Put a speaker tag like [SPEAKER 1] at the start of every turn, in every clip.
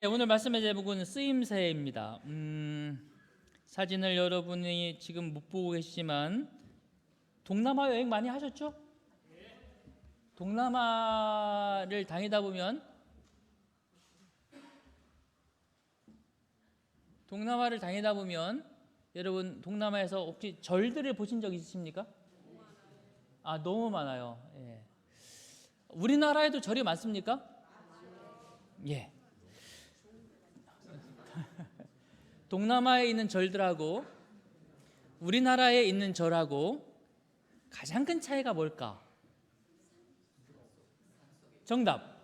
[SPEAKER 1] 네, 오늘 말씀의 제목은 쓰임새입니다. 사진을 여러분이 지금 못 보고 계시지만 동남아 여행 많이 하셨죠? 동남아를 다니다 보면 여러분 동남아에서 혹시 절들을 보신 적 있으십니까? 너무 많아요. 예. 우리나라에도 절이 많습니까? 예. 동남아에 있는 절들하고 우리나라에 있는 절하고 가장 큰 차이가 뭘까? 정답.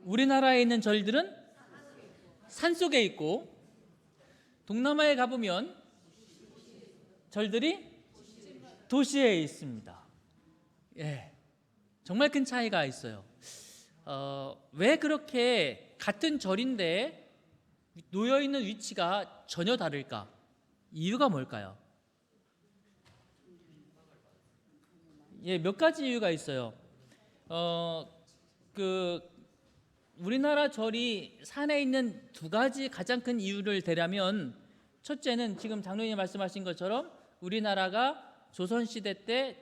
[SPEAKER 1] 우리나라에 있는 절들은 산속에 있고 동남아에 가보면 절들이 도시에 있습니다. 예, 정말 큰 차이가 있어요. 왜 그렇게 같은 절인데 놓여 있는 위치가 전혀 다를까? 이유가 뭘까요? 예, 몇 가지 이유가 있어요. 우리나라 절이 산에 있는 두 가지 가장 큰 이유를 대라면, 첫째는 지금 장로님이 말씀하신 것처럼 우리나라가 조선시대 때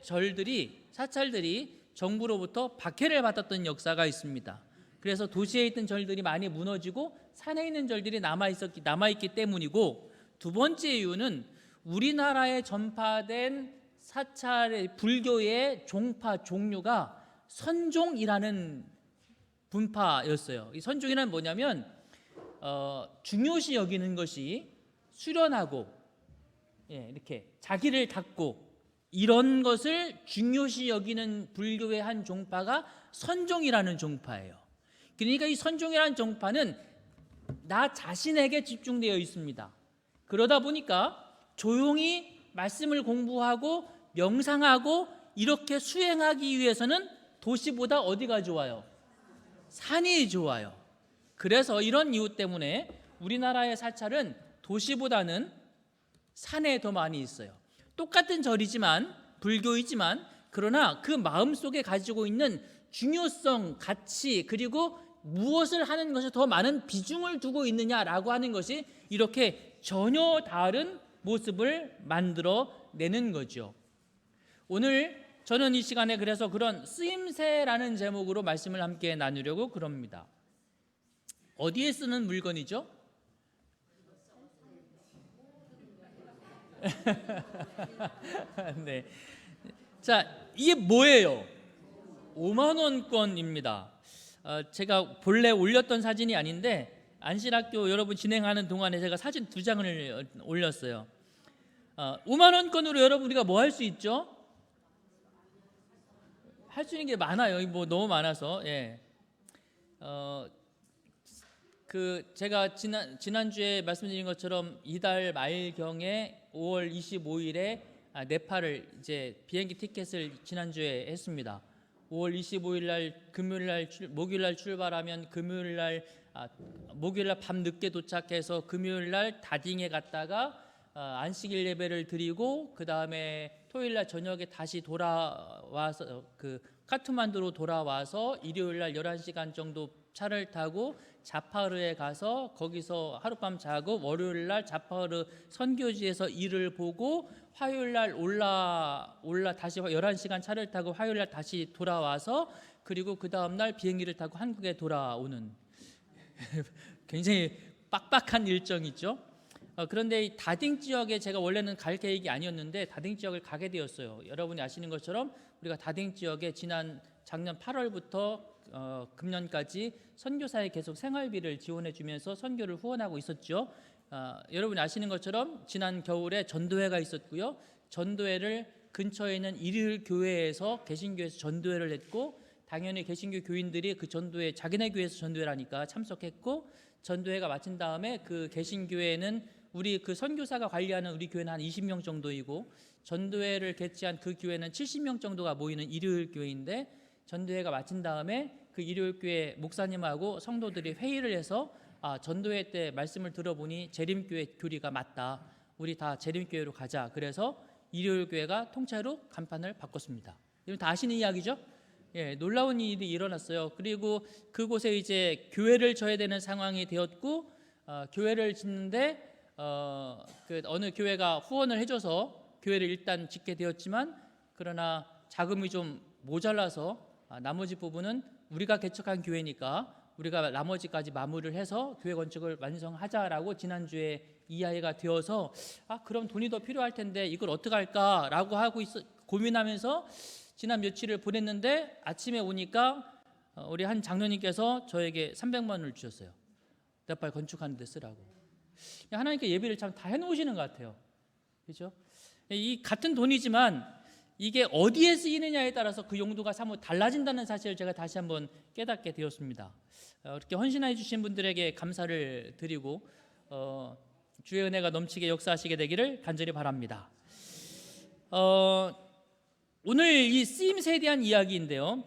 [SPEAKER 1] 사찰들이 정부로부터 박해를 받았던 역사가 있습니다. 그래서 도시에 있던 절들이 많이 무너지고 산에 있는 절들이 남아있기 때문이고, 두 번째 이유는 우리나라에 전파된 사찰의 불교의 종류가 선종이라는 분파였어요. 이 선종이란 뭐냐면 중요시 여기는 것이 수련하고 이렇게 자기를 닦고 이런 것을 중요시 여기는 불교의 한 종파가 선종이라는 종파예요. 그러니까 이 선종이라는 종파는 나 자신에게 집중되어 있습니다. 그러다 보니까 조용히 말씀을 공부하고 명상하고 이렇게 수행하기 위해서는 도시보다 어디가 좋아요? 산이 좋아요. 그래서 이런 이유 때문에 우리나라의 사찰은 도시보다는 산에 더 많이 있어요. 똑같은 절이지만, 불교이지만, 그러나 그 마음속에 가지고 있는 중요성, 가치, 그리고 무엇을 하는 것에 더 많은 비중을 두고 있느냐라고 하는 것이 이렇게 전혀 다른 모습을 만들어내는 거죠. 오늘 저는 이 시간에 그래서 그런 쓰임새라는 제목으로 말씀을 함께 나누려고 그럽니다. 어디에 쓰는 물건이죠? 네. 자, 이게 뭐예요? 5만 원권입니다. 제가 본래 올렸던 사진이 아닌데 안신학교 여러분 진행하는 동안에 제가 사진 2장을 올렸어요. 5만 원권으로 여러분 우리가 뭐 할 수 있죠? 할 수 있는 게 많아요. 뭐 너무 많아서. 예. 제가 지난주에 말씀드린 것처럼 이달 말경에 5월 25일에 네팔을 이제 비행기 티켓을 지난주에 했습니다. 5월 25일 날 목요일 날 출발하면 목요일 날 밤 늦게 도착해서 금요일 날 다딩에 갔다가 안식일 예배를 드리고 그 다음에 토요일 날 저녁에 다시 돌아와서 카트만두로 돌아와서 일요일 날 11시간 정도 차를 타고 자파르에 가서 거기서 하룻밤 자고 월요일 날 자파르 선교지에서 일을 보고 화요일 날 올라 다시 11시간 차를 타고 화요일 날 다시 돌아와서 그리고 그 다음 날 비행기를 타고 한국에 돌아오는 굉장히 빡빡한 일정이죠. 그런데 이 다딩 지역에 제가 원래는 갈 계획이 아니었는데 다딩 지역을 가게 되었어요. 여러분이 아시는 것처럼 우리가 다딩 지역에 작년 8월부터 금년까지 선교사에 계속 생활비를 지원해 주면서 선교를 후원하고 있었죠. 여러분이 아시는 것처럼 지난 겨울에 전도회가 있었고요. 전도회를 근처에 있는 일일 교회에서 개신교에서 전도회를 했고 당연히 개신교 교인들이 그 전도회 자기네 교회에서 전도회를 하니까 참석했고 전도회가 마친 다음에 그 개신교회는 우리 그 선교사가 관리하는 우리 교회는 한 20명 정도이고 전도회를 개최한 그 교회는 70명 정도가 모이는 일요일 교회인데 전도회가 마친 다음에 그 일요일 교회 목사님하고 성도들이 회의를 해서 전도회 때 말씀을 들어보니 재림교회 교리가 맞다. 우리 다 재림교회로 가자. 그래서 일요일 교회가 통째로 간판을 바꿨습니다. 여러분 다 아시는 이야기죠? 놀라운 일이 일어났어요. 그리고 그곳에 이제 교회를 져야 되는 상황이 되었고, 교회를 짓는데 그 어느 교회가 후원을 해줘서 교회를 일단 짓게 되었지만, 그러나 자금이 좀 모자라서 나머지 부분은 우리가 개척한 교회니까 우리가 나머지까지 마무리를 해서 교회 건축을 완성하자라고 지난주에 이야기가 되어서, 그럼 돈이 더 필요할 텐데 이걸 어떻게 할까라고 하고 고민하면서 지난 며칠을 보냈는데, 아침에 오니까 우리 한 장로님께서 저에게 300만 원을 주셨어요. 네팔 건축하는 데 쓰라고. 하나님께 예배를 참 다 해놓으시는 것 같아요. 그렇죠? 이 같은 돈이지만 이게 어디에 쓰이느냐에 따라서 그 용도가 사뭇 달라진다는 사실을 제가 다시 한번 깨닫게 되었습니다. 이렇게 헌신해 주신 분들에게 감사를 드리고 주의 은혜가 넘치게 역사하시게 되기를 간절히 바랍니다. 오늘 이 쓰임새에 대한 이야기인데요,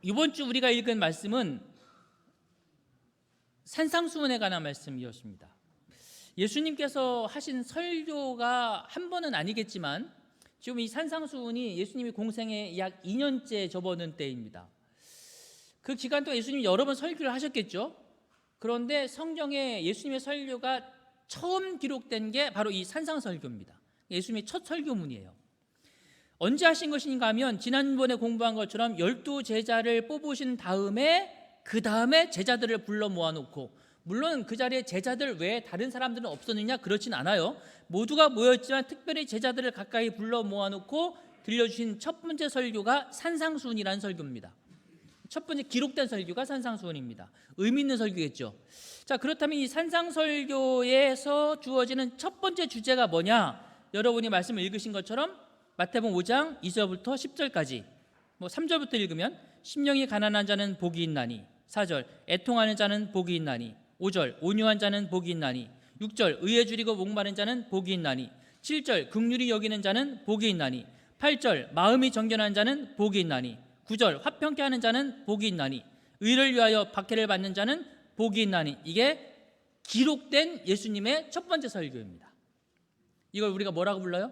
[SPEAKER 1] 이번 주 우리가 읽은 말씀은 산상수훈에 관한 말씀이었습니다. 예수님께서 하신 설교가 한 번은 아니겠지만 지금 이 산상수훈이 예수님이 공생에 약 2년째 접어든 때입니다. 그 기간 동안 예수님이 여러 번 설교를 하셨겠죠. 그런데 성경에 예수님의 설교가 처음 기록된 게 바로 이 산상설교입니다. 예수님의 첫 설교문이에요. 언제 하신 것인가 하면 지난번에 공부한 것처럼 12제자를 뽑으신 다음에 그 다음에 제자들을 불러 모아놓고, 물론 그 자리에 제자들 외에 다른 사람들은 없었느냐? 그렇진 않아요. 모두가 모였지만 특별히 제자들을 가까이 불러 모아놓고 들려주신 첫 번째 설교가 산상수훈이라는 설교입니다. 첫 번째 기록된 설교가 산상수훈입니다. 의미 있는 설교겠죠. 자, 그렇다면 이 산상설교에서 주어지는 첫 번째 주제가 뭐냐? 여러분이 말씀을 읽으신 것처럼 마태복음 5장 2절부터 10절까지, 3절부터 읽으면 심령이 가난한 자는 복이 있나니, 4절 애통하는 자는 복이 있나니, 5절 온유한 자는 복이 있나니, 6절 의에 줄이고 목마른 자는 복이 있나니, 7절 긍휼히 여기는 자는 복이 있나니, 8절 마음이 정결한 자는 복이 있나니, 9절 화평케 하는 자는 복이 있나니, 의를 위하여 박해를 받는 자는 복이 있나니. 이게 기록된 예수님의 첫 번째 설교입니다. 이걸 우리가 뭐라고 불러요?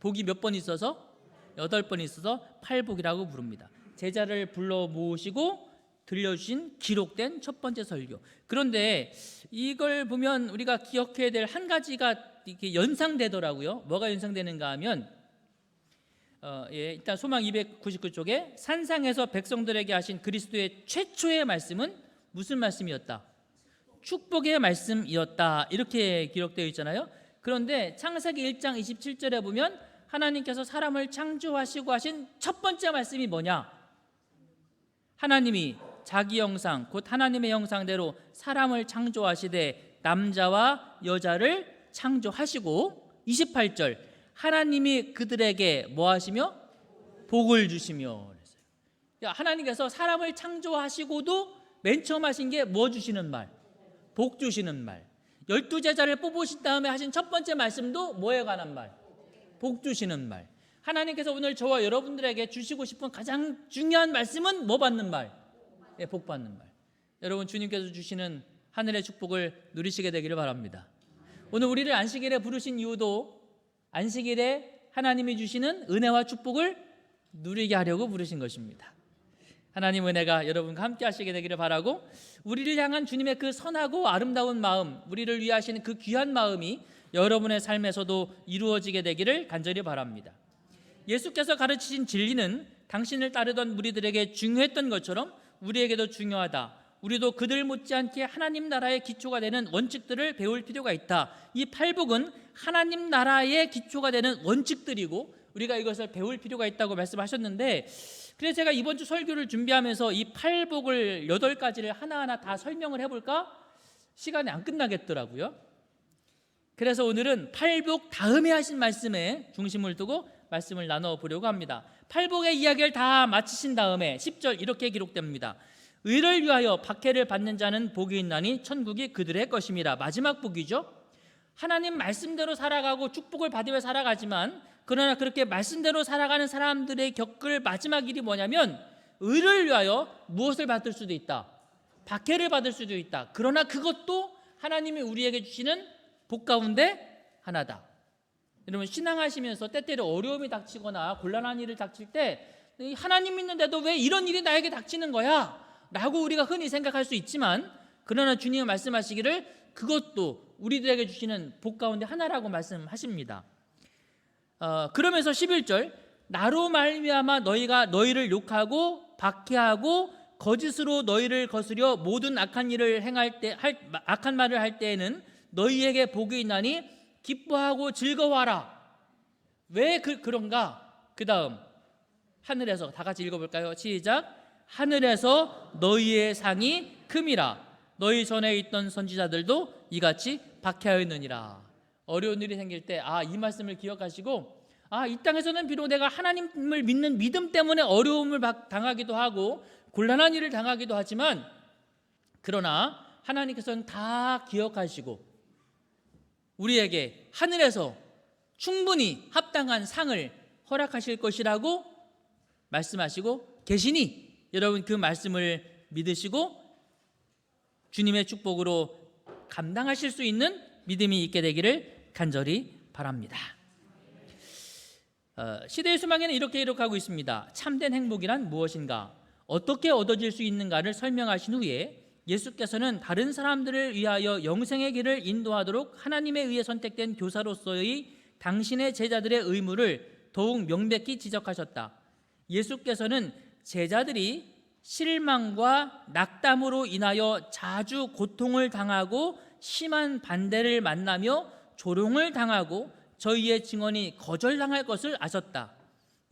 [SPEAKER 1] 복이 몇 번 있어서? 8번 있어서 팔복이라고 부릅니다. 제자를 불러 모으시고 들려주신 기록된 첫 번째 설교. 그런데 이걸 보면 우리가 기억해야 될 한 가지가 이렇게 연상되더라고요. 뭐가 연상되는가 하면 일단 소망 299쪽에 산상에서 백성들에게 하신 그리스도의 최초의 말씀은 무슨 말씀이었다? 축복의 말씀이었다. 이렇게 기록되어 있잖아요. 그런데 창세기 1장 27절에 보면 하나님께서 사람을 창조하시고 하신 첫 번째 말씀이 뭐냐? 하나님이 자기 형상 곧 하나님의 형상대로 사람을 창조하시되 남자와 여자를 창조하시고, 28절 하나님이 그들에게 뭐 하시며? 복을 주시며. 그랬어요. 하나님께서 사람을 창조하시고도 맨 처음 하신 게 뭐 주시는 말? 복 주시는 말. 12제자를 뽑으신 다음에 하신 첫 번째 말씀도 뭐에 관한 말? 복 주시는 말. 하나님께서 오늘 저와 여러분들에게 주시고 싶은 가장 중요한 말씀은 뭐 받는 말? 복 받는 말. 여러분, 주님께서 주시는 하늘의 축복을 누리시게 되기를 바랍니다. 오늘 우리를 안식일에 부르신 이유도 안식일에 하나님이 주시는 은혜와 축복을 누리게 하려고 부르신 것입니다. 하나님 은혜가 여러분과 함께 하시게 되기를 바라고, 우리를 향한 주님의 그 선하고 아름다운 마음, 우리를 위해 하시는 그 귀한 마음이 여러분의 삶에서도 이루어지게 되기를 간절히 바랍니다. 예수께서 가르치신 진리는 당신을 따르던 무리들에게 중요했던 것처럼 우리에게도 중요하다. 우리도 그들 못지않게 하나님 나라의 기초가 되는 원칙들을 배울 필요가 있다. 이 팔복은 하나님 나라의 기초가 되는 원칙들이고 우리가 이것을 배울 필요가 있다고 말씀하셨는데, 그래서 제가 이번 주 설교를 준비하면서 이 팔복을 8가지를 하나하나 다 설명을 해볼까? 시간이 안 끝나겠더라고요. 그래서 오늘은 팔복 다음에 하신 말씀에 중심을 두고 말씀을 나눠보려고 합니다. 팔복의 이야기를 다 마치신 다음에 10절 이렇게 기록됩니다. 의를 위하여 박해를 받는 자는 복이 있나니 천국이 그들의 것임이라. 마지막 복이죠. 하나님 말씀대로 살아가고 축복을 받으며 살아가지만, 그러나 그렇게 말씀대로 살아가는 사람들의 겪을 마지막 일이 뭐냐면, 의를 위하여 무엇을 받을 수도 있다? 박해를 받을 수도 있다. 그러나 그것도 하나님이 우리에게 주시는 복 가운데 하나다. 여러분, 신앙하시면서 때때로 어려움이 닥치거나 곤란한 일을 닥칠 때 하나님 믿는데도 왜 이런 일이 나에게 닥치는 거야? 라고 우리가 흔히 생각할 수 있지만, 그러나 주님은 말씀하시기를 그것도 우리들에게 주시는 복 가운데 하나라고 말씀하십니다. 그러면서 11절, 나로 말미암아 너희가 너희를 욕하고 박해하고 거짓으로 너희를 거스려 모든 악한 일을 행할 때 악한 말을 할 때에는 너희에게 복이 있나니 기뻐하고 즐거워하라. 왜 그런가? 그 다음 하늘에서 다 같이 읽어볼까요? 시작. 하늘에서 너희의 상이 큼이라. 너희 전에 있던 선지자들도 이같이 박해하였느니라. 어려운 일이 생길 때 이 말씀을 기억하시고, 이 땅에서는 비록 내가 하나님을 믿는 믿음 때문에 어려움을 당하기도 하고 곤란한 일을 당하기도 하지만, 그러나 하나님께서는 다 기억하시고 우리에게 하늘에서 충분히 합당한 상을 허락하실 것이라고 말씀하시고 계시니, 여러분 그 말씀을 믿으시고 주님의 축복으로 감당하실 수 있는 믿음이 있게 되기를 간절히 바랍니다. 시대의 수망에는 이렇게 기록하고 있습니다. 참된 행복이란 무엇인가? 어떻게 얻어질 수 있는가를 설명하신 후에 예수께서는 다른 사람들을 위하여 영생의 길을 인도하도록 하나님에 의해 선택된 교사로서의 당신의 제자들의 의무를 더욱 명백히 지적하셨다. 예수께서는 제자들이 실망과 낙담으로 인하여 자주 고통을 당하고 심한 반대를 만나며 조롱을 당하고 저희의 증언이 거절당할 것을 아셨다.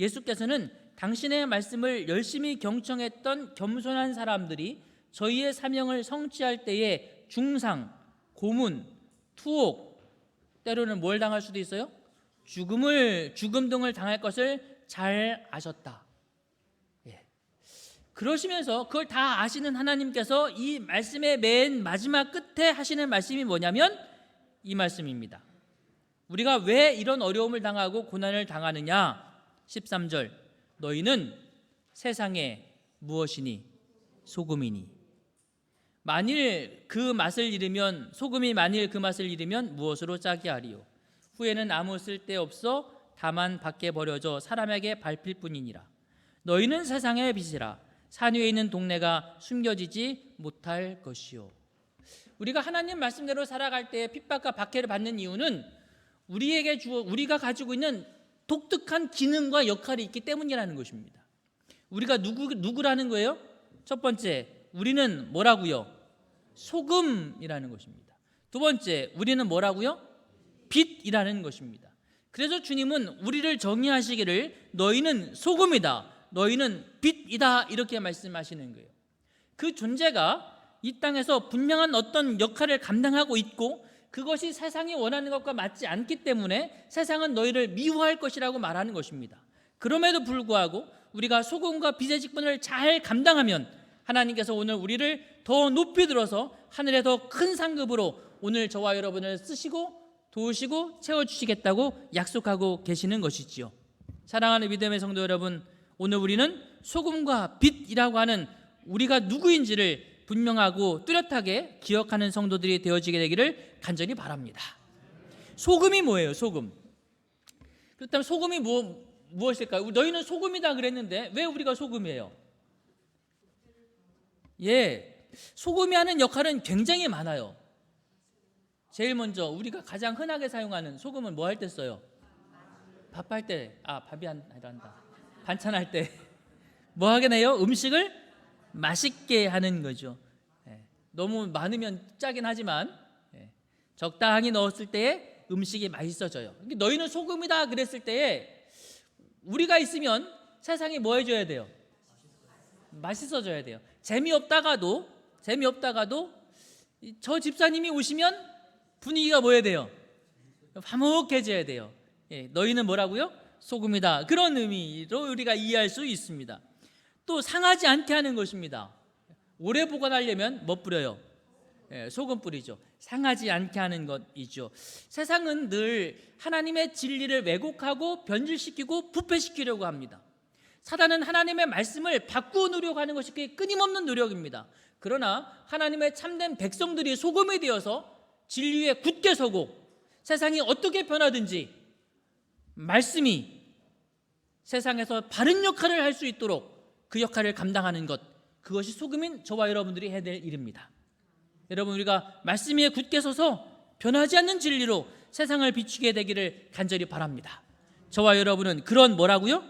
[SPEAKER 1] 예수께서는 당신의 말씀을 열심히 경청했던 겸손한 사람들이 저희의 사명을 성취할 때에 중상, 고문, 투옥, 때로는 뭘 당할 수도 있어요? 죽음 등을 당할 것을 잘 아셨다. 그러시면서 그걸 다 아시는 하나님께서 이 말씀의 맨 마지막 끝에 하시는 말씀이 뭐냐면 이 말씀입니다. 우리가 왜 이런 어려움을 당하고 고난을 당하느냐? 13절, 너희는 세상에 무엇이니? 소금이니. 만일 그 맛을 잃으면, 소금이 만일 그 맛을 잃으면 무엇으로 짜게 하리요? 후에는 아무 쓸데없어 다만 밖에 버려져 사람에게 밟힐 뿐이니라. 너희는 세상의 빛이라. 산 위에 있는 동네가 숨겨지지 못할 것이요. 우리가 하나님 말씀대로 살아갈 때 핍박과 박해를 받는 이유는 우리가 가지고 있는 독특한 기능과 역할이 있기 때문이라는 것입니다. 우리가 누구라는 거예요? 첫 번째, 우리는 뭐라고요? 소금이라는 것입니다. 두 번째, 우리는 뭐라고요? 빛이라는 것입니다. 그래서 주님은 우리를 정의하시기를 너희는 소금이다, 너희는 빛이다, 이렇게 말씀하시는 거예요. 그 존재가 이 땅에서 분명한 어떤 역할을 감당하고 있고 그것이 세상이 원하는 것과 맞지 않기 때문에 세상은 너희를 미워할 것이라고 말하는 것입니다. 그럼에도 불구하고 우리가 소금과 빛의 직분을 잘 감당하면 하나님께서 오늘 우리를 더 높이 들어서 하늘의 더 큰 상급으로 오늘 저와 여러분을 쓰시고 도우시고 채워주시겠다고 약속하고 계시는 것이지요. 사랑하는 믿음의 성도 여러분, 오늘 우리는 소금과 빛이라고 하는 우리가 누구인지를 분명하고 뚜렷하게 기억하는 성도들이 되어지게 되기를 간절히 바랍니다. 소금이 뭐예요? 소금. 그렇다면 소금이 무엇일까요? 너희는 소금이다 그랬는데 왜 우리가 소금이에요? 소금이 하는 역할은 굉장히 많아요. 제일 먼저 우리가 가장 흔하게 사용하는 소금은 뭐 할 때 써요? 밥할 때, 밥이 아니란다. 반찬할 때 뭐 하게 해요? 음식을 맛있게 하는 거죠. 너무 많으면 짜긴 하지만 적당히 넣었을 때에 음식이 맛있어져요. 너희는 소금이다 그랬을 때에 우리가 있으면 세상이 뭐 해줘야 돼요? 맛있어져야 돼요. 재미없다가도 저 집사님이 오시면 분위기가 뭐 해야 돼요? 화목해져야 돼요. 너희는 뭐라고요? 소금이다. 그런 의미로 우리가 이해할 수 있습니다. 또 상하지 않게 하는 것입니다. 오래 보관하려면 뭐 뿌려요? 소금 뿌리죠. 상하지 않게 하는 것이죠. 세상은 늘 하나님의 진리를 왜곡하고 변질시키고 부패시키려고 합니다. 사단은 하나님의 말씀을 바꾸어 놓으려고 하는 것이 끊임없는 노력입니다. 그러나 하나님의 참된 백성들이 소금이 되어서 진리에 굳게 서고 세상이 어떻게 변하든지 말씀이 세상에서 바른 역할을 할 수 있도록 그 역할을 감당하는 것, 그것이 소금인 저와 여러분들이 해야 될 일입니다. 여러분, 우리가 말씀 위에 굳게 서서 변하지 않는 진리로 세상을 비추게 되기를 간절히 바랍니다. 저와 여러분은 그런 뭐라고요?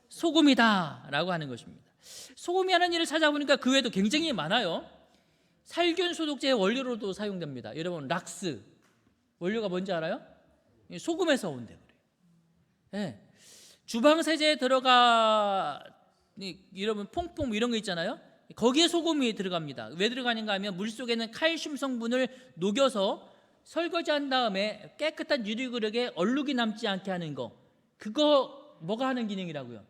[SPEAKER 1] 소금이다 라고 하는 것입니다. 소금이 하는 일을 찾아보니까 그 외에도 굉장히 많아요. 살균 소독제의 원료로도 사용됩니다. 여러분, 락스 원료가 뭔지 알아요? 소금에서 온대요. 네. 주방 세제에 들어가 여러분 퐁퐁 이런 거 있잖아요. 거기에 소금이 들어갑니다. 왜 들어가는가 하면 물 속에 있는 칼슘 성분을 녹여서 설거지한 다음에 깨끗한 유리그릇에 얼룩이 남지 않게 하는 거, 그거 뭐가 하는 기능이라고요?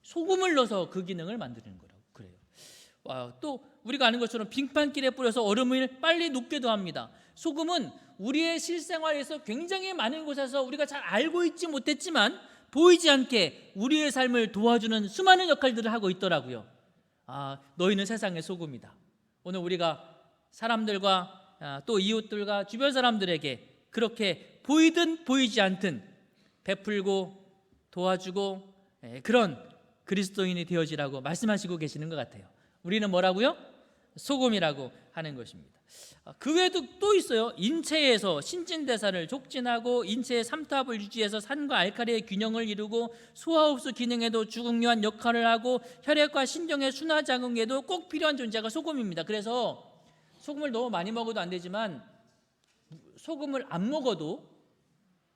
[SPEAKER 1] 소금을 넣어서 그 기능을 만드는 거라고 그래요. 또 우리가 아는 것처럼 빙판길에 뿌려서 얼음을 빨리 녹게도 합니다. 소금은 우리의 실생활에서 굉장히 많은 곳에서 우리가 잘 알고 있지 못했지만 보이지 않게 우리의 삶을 도와주는 수많은 역할들을 하고 있더라고요. 너희는 세상의 소금이다. 오늘 우리가 사람들과 또 이웃들과 주변 사람들에게 그렇게 보이든 보이지 않든 베풀고 도와주고 그런 그리스도인이 되어지라고 말씀하시고 계시는 것 같아요. 우리는 뭐라고요? 소금이라고 하는 것입니다. 그 외에도 또 있어요. 인체에서 신진대사를 촉진하고 인체의 삼투압을 유지해서 산과 알칼리의 균형을 이루고 소화흡수 기능에도 중요한 역할을 하고 혈액과 신경의 순화 작용에도 꼭 필요한 존재가 소금입니다. 그래서 소금을 너무 많이 먹어도 안 되지만 소금을 안 먹어도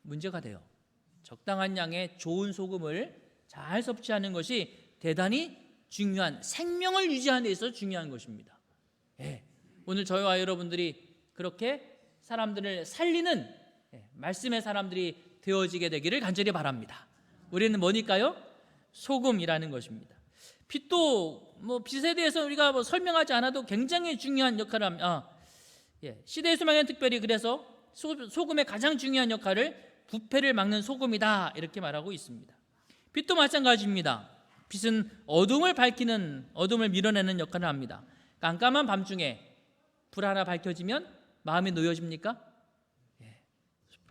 [SPEAKER 1] 문제가 돼요. 적당한 양의 좋은 소금을 잘 섭취하는 것이 대단히 중요한, 생명을 유지하는 데 있어서 중요한 것입니다. 오늘 저희와 여러분들이 그렇게 사람들을 살리는 말씀의 사람들이 되어지게 되기를 간절히 바랍니다. 우리는 뭐니까요? 소금이라는 것입니다. 빛도 빛에 대해서 우리가 설명하지 않아도 굉장히 중요한 역할을 합니다. 시대의 소망에는 특별히 그래서 소금의 가장 중요한 역할을 부패를 막는 소금이다 이렇게 말하고 있습니다. 빛도 마찬가지입니다. 빛은 어둠을 밝히는, 어둠을 밀어내는 역할을 합니다. 깜깜한 밤중에 불 하나 밝혀지면 마음이 놓여집니까?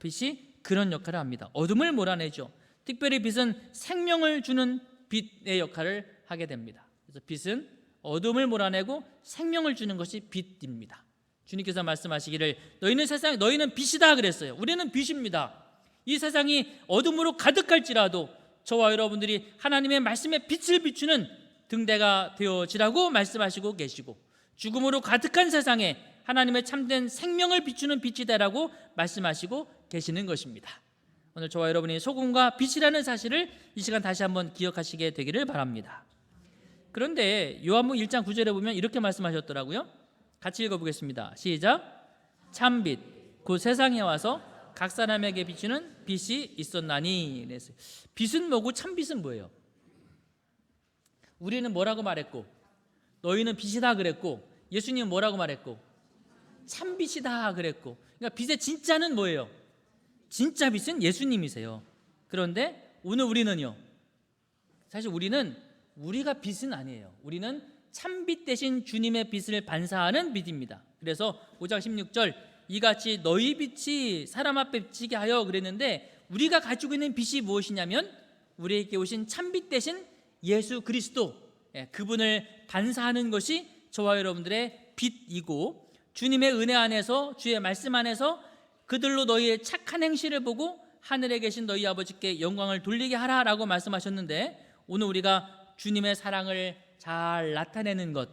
[SPEAKER 1] 빛이 그런 역할을 합니다. 어둠을 몰아내죠. 특별히 빛은 생명을 주는 빛의 역할을 하게 됩니다. 그래서 빛은 어둠을 몰아내고 생명을 주는 것이 빛입니다. 주님께서 말씀하시기를 너희는 빛이다 그랬어요. 우리는 빛입니다. 이 세상이 어둠으로 가득할지라도 저와 여러분들이 하나님의 말씀에 빛을 비추는 등대가 되어지라고 말씀하시고 계시고, 죽음으로 가득한 세상에 하나님의 참된 생명을 비추는 빛이 되라고 말씀하시고 계시는 것입니다. 오늘 저와 여러분이 소금과 빛이라는 사실을 이 시간 다시 한번 기억하시게 되기를 바랍니다. 그런데 요한복음 1장 9절에 보면 이렇게 말씀하셨더라고요. 같이 읽어보겠습니다. 시작. 참빛 곧 세상에 와서 각 사람에게 비추는 빛이 있었나니. 빛은 뭐고 참빛은 뭐예요? 우리는 뭐라고 말했고, 너희는 빛이다 그랬고, 예수님은 뭐라고 말했고, 참빛이다 그랬고. 그러니까 빛의 진짜는 뭐예요? 진짜 빛은 예수님이세요. 그런데 오늘 우리는요, 사실 우리가 빛은 아니에요. 우리는 참빛 대신 주님의 빛을 반사하는 빛입니다. 그래서 5장 16절 이같이 너희 빛이 사람 앞에 비치게 하여 그랬는데, 우리가 가지고 있는 빛이 무엇이냐면 우리에게 오신 참빛 대신 예수 그리스도, 그분을 반사하는 것이 저와 여러분들의 빛이고, 주님의 은혜 안에서, 주의 말씀 안에서 그들로 너희의 착한 행실을 보고 하늘에 계신 너희 아버지께 영광을 돌리게 하라라고 말씀하셨는데, 오늘 우리가 주님의 사랑을 잘 나타내는 것,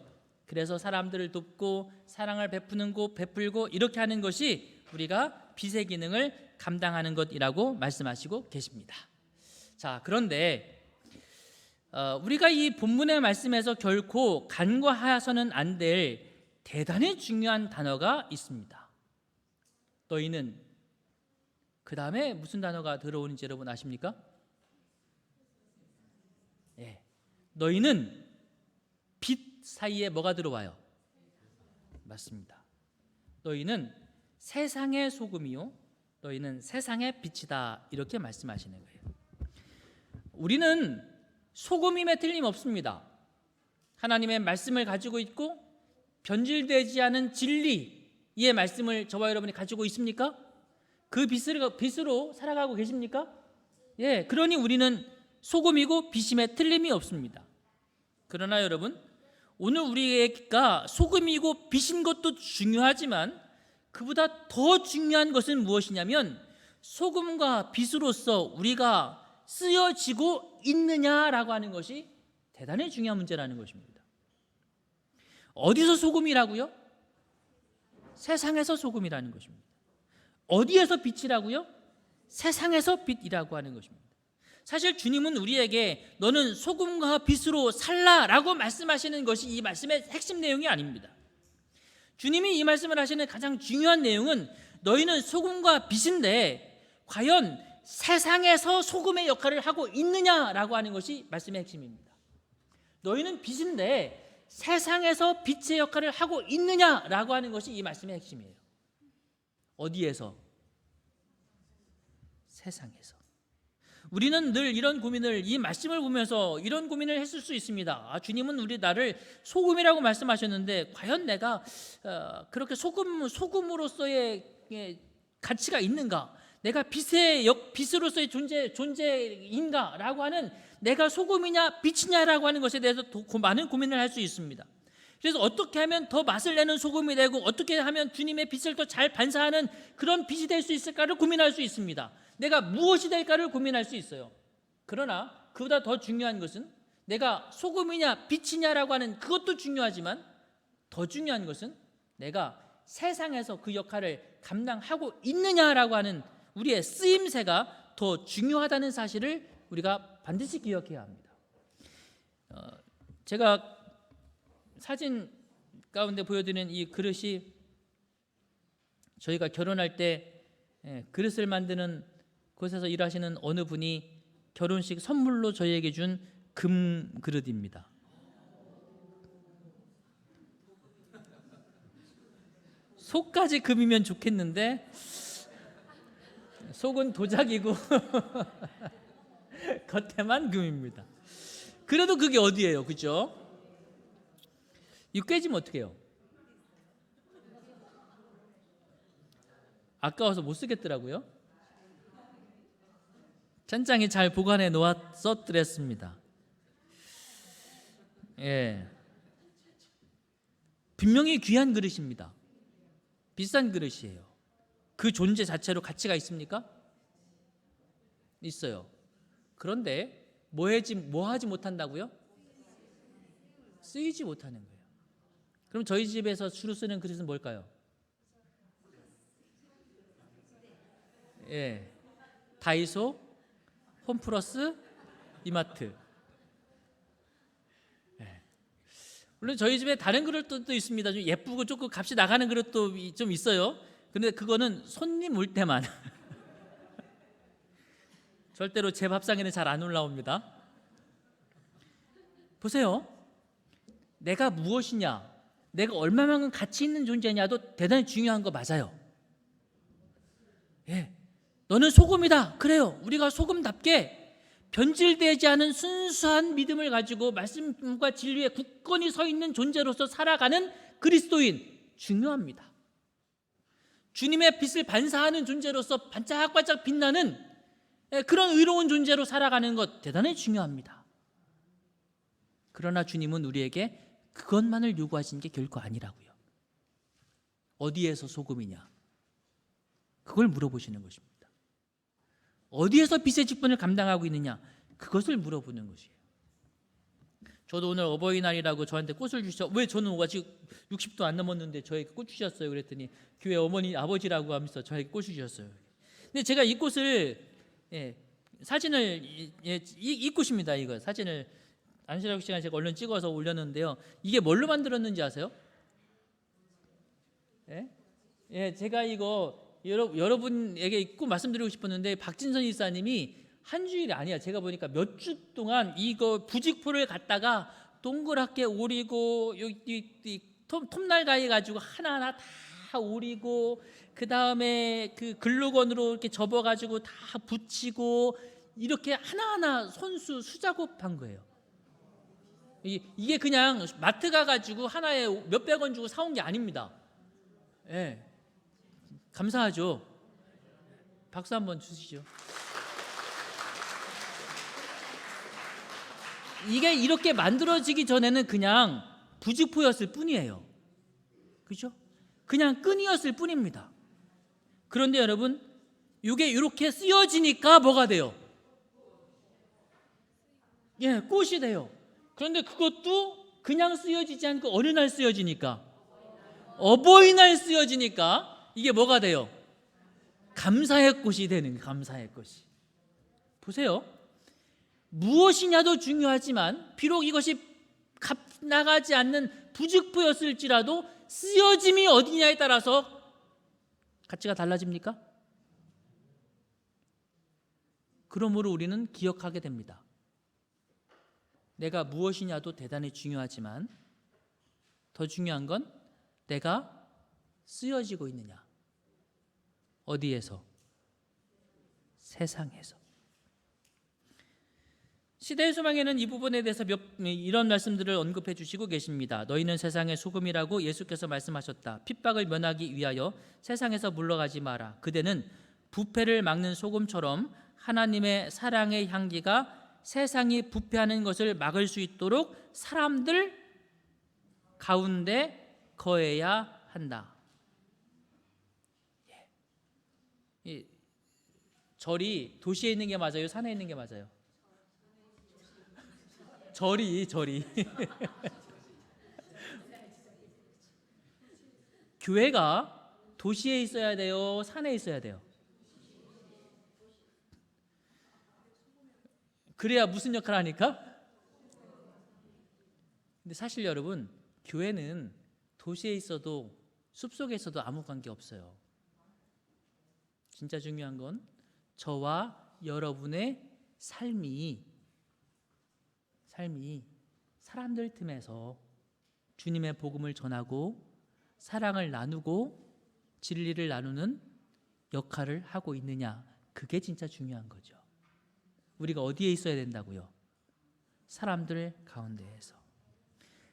[SPEAKER 1] 그래서 사람들을 돕고 사랑을 베풀고 이렇게 하는 것이 우리가 빛의 기능을 감당하는 것이라고 말씀하시고 계십니다. 자, 그런데 우리가 이 본문의 말씀에서 결코 간과해서는 안 될 대단히 중요한 단어가 있습니다. 너희는, 그 다음에 무슨 단어가 들어오는지 여러분 아십니까? 너희는 빛 사이에 뭐가 들어와요? 맞습니다. 너희는 세상의 소금이요 너희는 세상의 빛이다, 이렇게 말씀하시는 거예요. 우리는 소금임에 틀림없습니다. 하나님의 말씀을 가지고 있고 변질되지 않은 진리의 말씀을 저와 여러분이 가지고 있습니까? 그 빛으로 살아가고 계십니까? 그러니 우리는 소금이고 빛임에 틀림이 없습니다. 그러나 여러분, 오늘 우리가 소금이고 빛인 것도 중요하지만 그보다 더 중요한 것은 무엇이냐면 소금과 빛으로서 우리가 쓰여지고 있느냐라고 하는 것이 대단히 중요한 문제라는 것입니다. 어디서 소금이라고요? 세상에서 소금이라는 것입니다. 어디에서 빛이라고요? 세상에서 빛이라고 하는 것입니다. 사실 주님은 우리에게 너는 소금과 빛으로 살라라고 말씀하시는 것이 이 말씀의 핵심 내용이 아닙니다. 주님이 이 말씀을 하시는 가장 중요한 내용은 너희는 소금과 빛인데 과연 세상에서 소금의 역할을 하고 있느냐라고 하는 것이 말씀의 핵심입니다. 너희는 빛인데 세상에서 빛의 역할을 하고 있느냐라고 하는 것이 이 말씀의 핵심이에요. 어디에서? 세상에서. 우리는 늘 이런 고민을, 이 말씀을 보면서 이런 고민을 했을 수 있습니다. 주님은 나를 소금이라고 말씀하셨는데 과연 내가 그렇게 소금으로서의 가치가 있는가? 내가 빛으로서의 존재인가라고 하는, 내가 소금이냐 빛이냐라고 하는 것에 대해서 많은 고민을 할 수 있습니다. 그래서 어떻게 하면 더 맛을 내는 소금이 되고 어떻게 하면 주님의 빛을 더 잘 반사하는 그런 빛이 될 수 있을까를 고민할 수 있습니다. 내가 무엇이 될까를 고민할 수 있어요. 그러나 그보다 더 중요한 것은 내가 소금이냐 빛이냐라고 하는 그것도 중요하지만 더 중요한 것은 내가 세상에서 그 역할을 감당하고 있느냐라고 하는 우리의 쓰임새가 더 중요하다는 사실을 우리가 반드시 기억해야 합니다. 제가 사진 가운데 보여드리는 이 그릇이 저희가 결혼할 때 그릇을 만드는 곳에서 일하시는 어느 분이 결혼식 선물로 저희에게 준 금 그릇입니다. 속까지 금이면 좋겠는데 속은 도자기고 겉에만 금입니다. 그래도 그게 어디예요, 그죠? 이거 깨지면 어떡해요? 아까워서 못 쓰겠더라고요. 찬장에 잘 보관해 놓았었더랬습니다. 분명히 귀한 그릇입니다. 비싼 그릇이에요. 그 존재 자체로 가치가 있습니까? 있어요. 그런데 뭐 하지 못한다고요? 쓰이지 못하는 거예요. 그럼 저희 집에서 주로 쓰는 그릇은 뭘까요? 다이소, 홈플러스, 이마트. 물론 저희 집에 다른 그릇도 있습니다. 좀 예쁘고 조금 값이 나가는 그릇도 좀 있어요. 그런데 그거는 손님 올 때만 절대로 제 밥상에는 잘 안 올라옵니다. 보세요. 내가 무엇이냐, 내가 얼마만큼 가치 있는 존재냐도 대단히 중요한 거 맞아요. 너는 소금이다. 그래요. 우리가 소금답게 변질되지 않은 순수한 믿음을 가지고 말씀과 진리에 굳건히 서 있는 존재로서 살아가는 그리스도인, 중요합니다. 주님의 빛을 반사하는 존재로서 반짝반짝 빛나는 그런 의로운 존재로 살아가는 것 대단히 중요합니다. 그러나 주님은 우리에게 그것만을 요구하시는 게 결코 아니라고요. 어디에서 소금이냐? 그걸 물어보시는 것입니다. 어디에서 빛의 직분을 감당하고 있느냐? 그것을 물어보는 것이에요. 저도 오늘 어버이날이라고 저한테 꽃을 주셔. 왜 저는 아직 60도 안 넘었는데 저에게 꽃 주셨어요? 그랬더니 교회 어머니 아버지라고 하면서 저에게 꽃을 주셨어요. 근데 제가 이 꽃을 사진을 이 꽃입니다. 이거 사진을 안시라고 시간에 제가 얼른 찍어서 올렸는데요. 이게 뭘로 만들었는지 아세요? 제가 이거 여러분에게 꼭 말씀드리고 싶었는데 박진선 이사님이 한 주일이 아니야. 제가 보니까 몇 주 동안 이거 부직포를 갖다가 동그랗게 오리고 여기 톱날가위 가지고 하나하나 다 오리고 그 다음에 그 글루건으로 이렇게 접어가지고 다 붙이고 이렇게 하나하나 수작업한 거예요. 이게 그냥 마트 가가지고 하나에 몇백 원 주고 사온 게 아닙니다. 감사하죠. 박수 한번 주시죠. 이게 이렇게 만들어지기 전에는 그냥 부직포였을 뿐이에요. 그죠? 그냥 끈이었을 뿐입니다. 그런데 여러분, 이게 이렇게 쓰여지니까 뭐가 돼요? 예, 꽃이 돼요. 그런데 그것도 그냥 쓰여지지 않고 어느 날 쓰여지니까? 어버이날 쓰여지니까 이게 뭐가 돼요? 감사의 꽃이 되는 거예요. 감사의 꽃이. 보세요. 무엇이냐도 중요하지만 비록 이것이 값 나가지 않는 부직포였을지라도 쓰여짐이 어디냐에 따라서 가치가 달라집니까? 그러므로 우리는 기억하게 됩니다. 내가 무엇이냐도 대단히 중요하지만 더 중요한 건 내가 쓰여지고 있느냐. 어디에서? 세상에서. 시대의 소망에는 이 부분에 대해서 이런 말씀들을 언급해 주시고 계십니다. 너희는 세상의 소금이라고 예수께서 말씀하셨다. 핍박을 면하기 위하여 세상에서 물러가지 마라. 그대는 부패를 막는 소금처럼 하나님의 사랑의 향기가 세상이 부패하는 것을 막을 수 있도록 사람들 가운데 거해야 한다. 절이 도시에 있는 게 맞아요? 산에 있는 게 맞아요? 절이 교회가 도시에 있어야 돼요? 산에 있어야 돼요? 그래야 무슨 역할을 하니까? 근데 사실 여러분, 교회는 도시에 있어도 숲속에 있어도 아무 관계 없어요. 진짜 중요한 건 저와 여러분의 삶이 사람들 틈에서 주님의 복음을 전하고 사랑을 나누고 진리를 나누는 역할을 하고 있느냐, 그게 진짜 중요한 거죠. 우리가 어디에 있어야 된다고요? 사람들 가운데에서.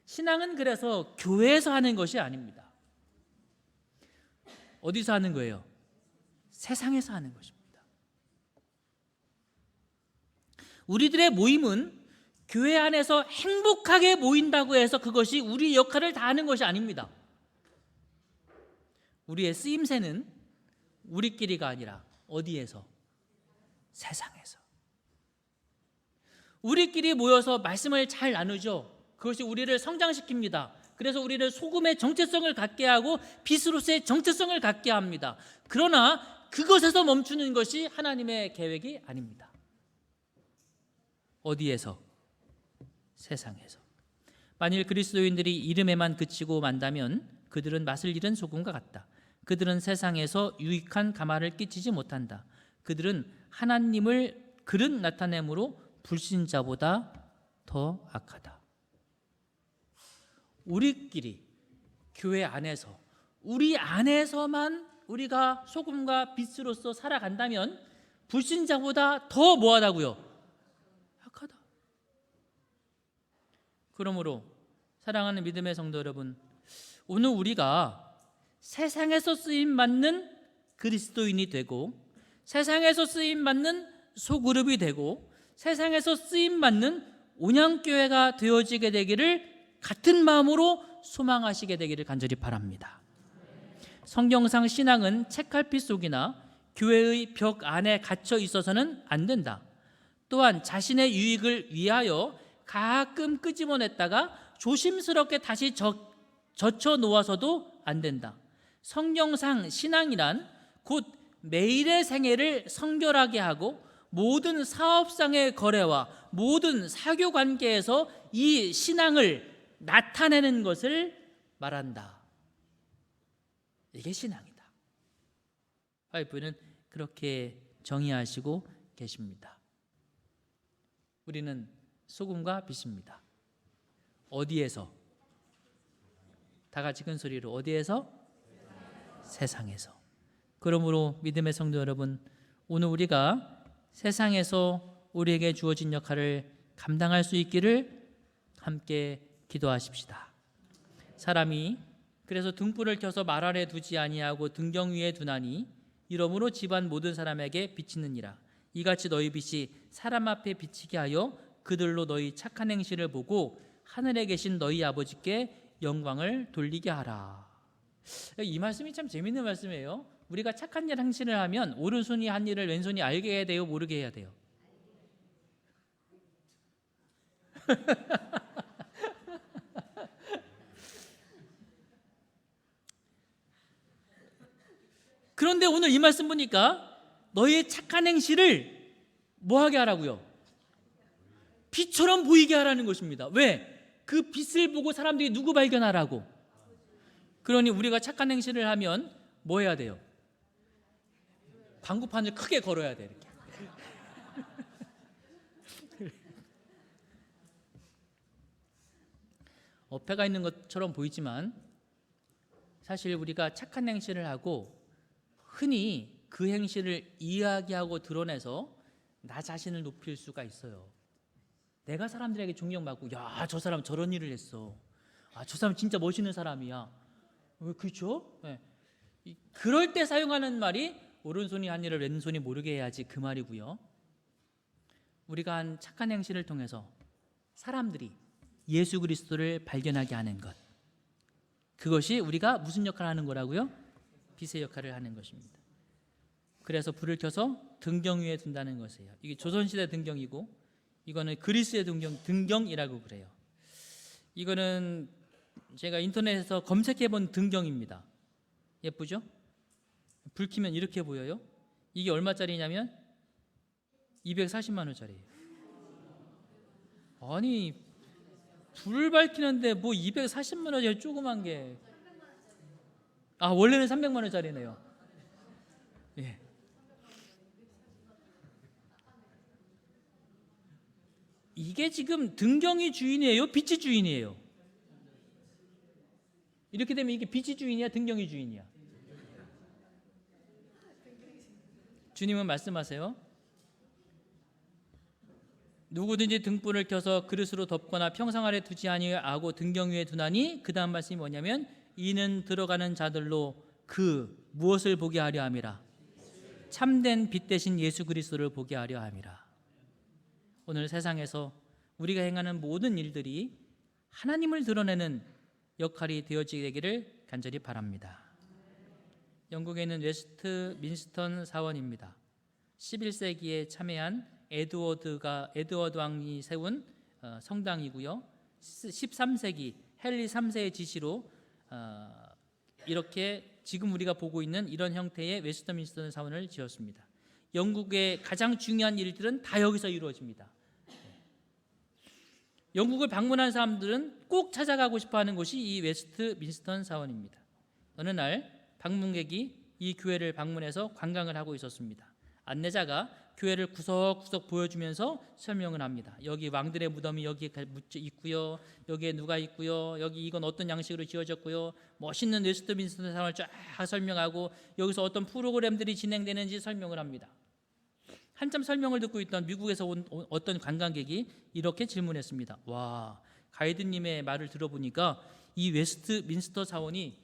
[SPEAKER 1] 신앙은 그래서 교회에서 하는 것이 아닙니다. 어디서 하는 거예요? 세상에서 하는 것입니다. 우리들의 모임은 교회 안에서 행복하게 모인다고 해서 그것이 우리 역할을 다하는 것이 아닙니다. 우리의 쓰임새는 우리끼리가 아니라 어디에서? 세상에서. 우리끼리 모여서 말씀을 잘 나누죠. 그것이 우리를 성장시킵니다. 그래서 우리를 소금의 정체성을 갖게 하고 빛으로서의 정체성을 갖게 합니다. 그러나 그것에서 멈추는 것이 하나님의 계획이 아닙니다. 어디에서? 세상에서. 만일 그리스도인들이 이름에만 그치고 만다면 그들은 맛을 잃은 소금과 같다. 그들은 세상에서 유익한 가마를 끼치지 못한다. 그들은 하나님을 그릇 나타내므로 불신자보다 더 악하다. 우리끼리 교회 안에서 우리 안에서만 우리가 소금과 빛으로서 살아간다면 불신자보다 더 뭐하다고요? 악하다. 그러므로 사랑하는 믿음의 성도 여러분, 오늘 우리가 세상에서 쓰임받는 그리스도인이 되고 세상에서 쓰임받는 소그룹이 되고 세상에서 쓰임받는 온양교회가 되어지게 되기를 같은 마음으로 소망하시게 되기를 간절히 바랍니다. 성경상 신앙은 책갈피 속이나 교회의 벽 안에 갇혀 있어서는 안 된다. 또한 자신의 유익을 위하여 가끔 끄집어냈다가 조심스럽게 다시 젖혀 놓아서도 안 된다. 성경상 신앙이란 곧 매일의 생애를 성결하게 하고 모든 사업상의 거래와 모든 사교 관계에서 이 신앙을 나타내는 것을 말한다. 이게 신앙이다. 와이프는 그렇게 정의하시고 계십니다. 우리는 소금과 빛입니다. 어디에서? 다 같이 큰 소리로 어디에서? 세상에서. 그러므로 믿음의 성도 여러분, 오늘 우리가 세상에서 우리에게 주어진 역할을 감당할 수 있기를 함께 기도하십시다. 사람이 그래서 등불을 켜서 말 아래 두지 아니하고 등경 위에 두나니 이러므로 집안 모든 사람에게 비치느니라. 이같이 너희 빛이 사람 앞에 비치게 하여 그들로 너희 착한 행실을 보고 하늘에 계신 너희 아버지께 영광을 돌리게 하라. 이 말씀이 참 재밌는 말씀이에요. 우리가 착한 일 행실을 하면 오른손이 한 일을 왼손이 알게 해야 돼요, 모르게 해야 돼요? 그런데 오늘 이 말씀 보니까 너희의 착한 행실을 뭐하게 하라고요? 빛처럼 보이게 하라는 것입니다. 왜? 그 빛을 보고 사람들이 누구 발견하라고? 그러니 우리가 착한 행실을 하면 뭐 해야 돼요? 광고판을 크게 걸어야 돼, 이렇게. 어폐가 있는 것처럼 보이지만 사실 우리가 착한 행실을 하고 흔히 그 행실을 이야기하고 드러내서 나 자신을 높일 수가 있어요. 내가 사람들에게 존경받고, 야, 저 사람 저런 일을 했어. 아, 저 사람 진짜 멋있는 사람이야. 그렇죠? 네. 그럴 때 사용하는 말이 오른손이 한 일을 왼손이 모르게 해야지, 그 말이고요. 우리가 한 착한 행실을 통해서 사람들이 예수 그리스도를 발견하게 하는 것, 그것이 우리가 무슨 역할을 하는 거라고요? 빛의 역할을 하는 것입니다. 그래서 불을 켜서 등경 위에 둔다는 것이에요. 이게 조선시대 등경이고 이거는 그리스의 등경이라고 그래요. 이거는 제가 인터넷에서 검색해 본 등경입니다. 예쁘죠? 불 켜면 이렇게 보여요. 이게 얼마짜리냐면 240만 원짜리예요. 아니, 불 밝히는데 뭐 240만 원짜리 조그만 게. 아, 원래는 300만 원짜리네요. 예. 이게 지금 등경이 주인이에요, 빛이 주인이에요? 이렇게 되면 이게 빛이 주인이야, 등경이 주인이야? 주님은 말씀하세요. 누구든지 등불을 켜서 그릇으로 덮거나 평상 아래 두지 아니하고 등경 위에 두나니, 그 다음 말씀이 뭐냐면 이는 들어가는 자들로 그 무엇을 보게 하려 함이라? 참된 빛 대신 예수 그리스도를 보게 하려 함이라. 오늘 세상에서 우리가 행하는 모든 일들이 하나님을 드러내는 역할이 되어지게 되기를 간절히 바랍니다. 영국에 있는 웨스트 민스턴 사원입니다. 11세기에 참여한 에드워드 왕이 세운 성당이고요. 13세기 헨리 3세의 지시로 이렇게 지금 우리가 보고 있는 이런 형태의 웨스트민스터 사원을 지었습니다. 영국의 가장 중요한 일들은 다 여기서 이루어집니다. 영국을 방문한 사람들은 꼭 찾아가고 싶어하는 곳이 이 웨스트민스턴 사원입니다. 어느 날 방문객이 이 교회를 방문해서 관광을 하고 있었습니다. 안내자가 교회를 구석구석 보여주면서 설명을 합니다. 여기 왕들의 무덤이 여기 있고요, 여기에 누가 있고요, 여기 이건 어떤 양식으로 지어졌고요, 멋있는 웨스트민스턴 사원을 쫙 설명하고 여기서 어떤 프로그램들이 진행되는지 설명을 합니다. 한참 설명을 듣고 있던 미국에서 온 어떤 관광객이 이렇게 질문했습니다. 와, 가이드님의 말을 들어보니까 이 웨스트민스터 사원이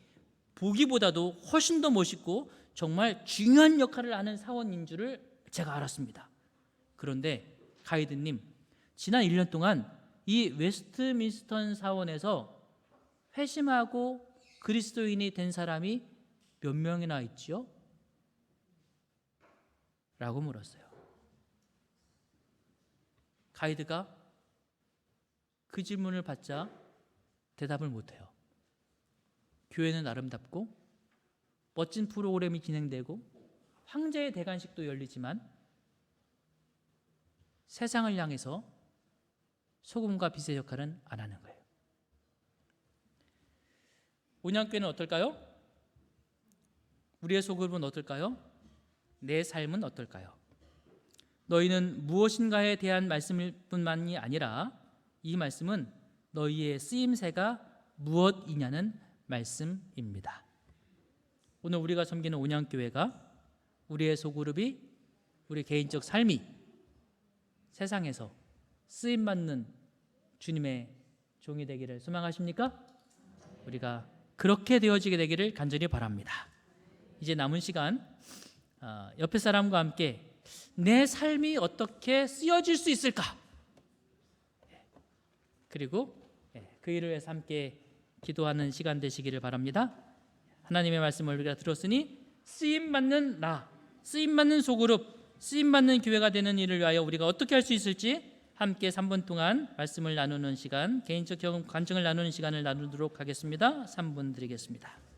[SPEAKER 1] 보기보다도 훨씬 더 멋있고 정말 중요한 역할을 하는 사원인 줄을 제가 알았습니다. 그런데 가이드님, 지난 1년 동안 이 웨스트민스턴 사원에서 회심하고 그리스도인이 된 사람이 몇 명이나 있지요? 라고 물었어요. 가이드가 그 질문을 받자 대답을 못해요. 교회는 아름답고 멋진 프로그램이 진행되고 황제의 대관식도 열리지만 세상을 향해서 소금과 빛의 역할은 안 하는 거예요. 온양교회는 어떨까요? 우리의 소금은 어떨까요? 내 삶은 어떨까요? 너희는 무엇인가에 대한 말씀일 뿐만이 아니라 이 말씀은 너희의 쓰임새가 무엇이냐는 말씀입니다. 오늘 우리가 섬기는 온양교회가 우리의 소그룹이 우리 개인적 삶이 세상에서 쓰임받는 주님의 종이 되기를 소망하십니까? 우리가 그렇게 되어지게 되기를 간절히 바랍니다. 이제 남은 시간 옆에 사람과 함께 내 삶이 어떻게 쓰여질 수 있을까? 그리고 그 일을 위해서 함께 기도하는 시간 되시기를 바랍니다. 하나님의 말씀을 우리가 들었으니 쓰임받는 나, 쓰임받는 소그룹, 쓰임받는 교회가 되는 일을 위하여 우리가 어떻게 할 수 있을지 함께 3분 동안 말씀을 나누는 시간, 개인적 경험 간증을 나누는 시간을 나누도록 하겠습니다. 3분 드리겠습니다.